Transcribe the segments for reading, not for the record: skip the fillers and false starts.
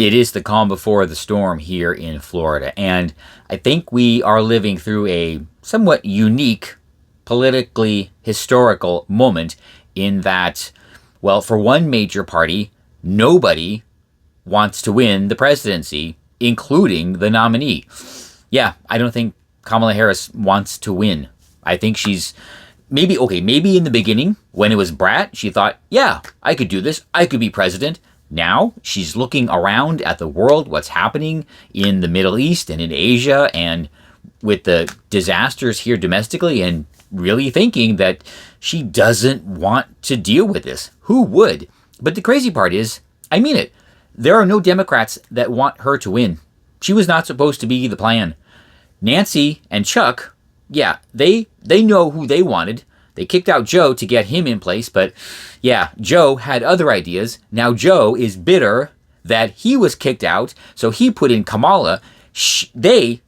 It is the calm before the storm here in Florida. And I think we are living through a somewhat unique, politically historical moment in that, well, for one major party, nobody wants to win the presidency, including the nominee. Yeah, I don't think Kamala Harris wants to win. I think she's maybe in the beginning when it was Brat, she thought, yeah, I could do this. I could be president. Now she's looking around at the world, what's happening in the Middle East and in Asia and with the disasters here domestically, and really thinking that she doesn't want to deal with this. Who would? But the crazy part is, I mean it, there are no Democrats that want her to win. She was not supposed to be the plan. Nancy and Chuck, yeah, they know who they wanted. They kicked out Joe to get him in place, but yeah, Joe had other ideas. Now Joe is bitter that he was kicked out, so he put in Kamala. Joe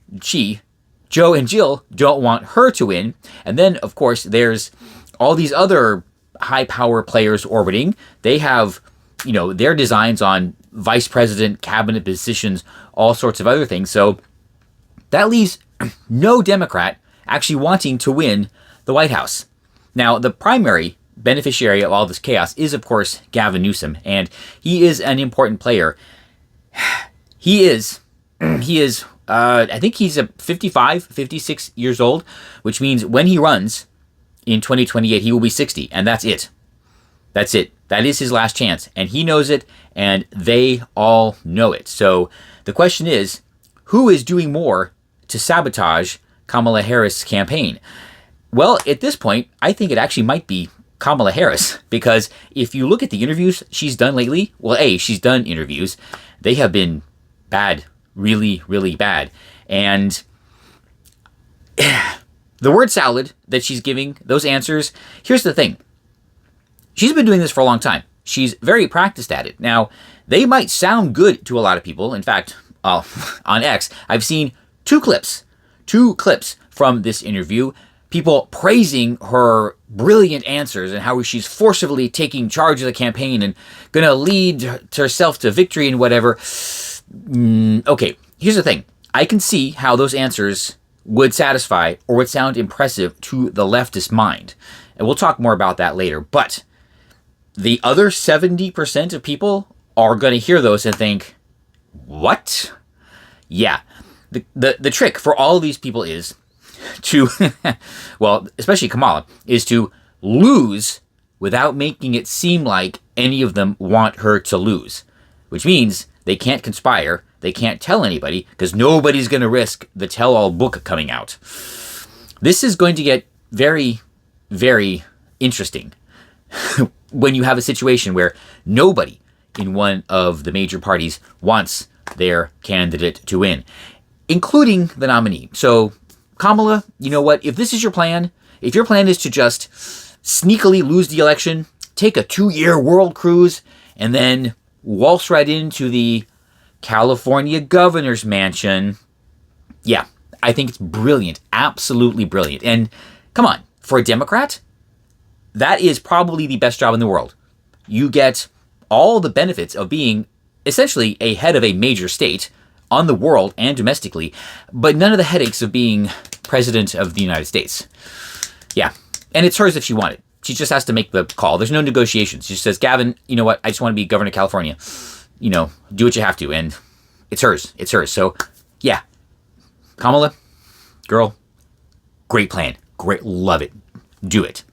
and Jill don't want her to win. And then, of course, there's all these other high power players orbiting. They have, their designs on vice president, cabinet positions, all sorts of other things. So that leaves no Democrat actually wanting to win the White House. Now, the primary beneficiary of all this chaos is, of course, Gavin Newsom, and he is an important player. He is, I think he's 56 years old, which means when he runs in 2028, he will be 60, and that's it. That's it. That is his last chance, and he knows it, and they all know it. So the question is, who is doing more to sabotage Kamala Harris' campaign? Well, at this point, I think it actually might be Kamala Harris, because if you look at the interviews she's done lately, well, she's done interviews. They have been bad, really, really bad. And the word salad that she's giving, those answers, here's the thing. She's been doing this for a long time. She's very practiced at it. Now, they might sound good to a lot of people. In fact, on X, I've seen two clips from this interview. People praising her brilliant answers and how she's forcibly taking charge of the campaign and going to lead herself to victory and whatever. Okay, here's the thing. I can see how those answers would satisfy or would sound impressive to the leftist mind. And we'll talk more about that later. But the other 70% of people are going to hear those and think, what? Yeah. The trick for all of these people is to, well, especially Kamala, is to lose without making it seem like any of them want her to lose, which means they can't conspire, they can't tell anybody, because nobody's going to risk the tell-all book coming out. This is going to get very, very interesting when you have a situation where nobody in one of the major parties wants their candidate to win, including the nominee. So Kamala, you know what? If this is your plan, if your plan is to just sneakily lose the election, take a 2-year world cruise, and then waltz right into the California governor's mansion, yeah, I think it's brilliant. Absolutely brilliant. And come on, for a Democrat, that is probably the best job in the world. You get all the benefits of being essentially a head of a major state on the world and domestically, but none of the headaches of being president of the United States. Yeah, and it's hers if she wanted. She just has to make the call. There's no negotiations. She says, Gavin, you know what? I just want to be governor of California. Do what you have to, and it's hers. It's hers. So, yeah, Kamala, girl, great plan. Great, love it. Do it.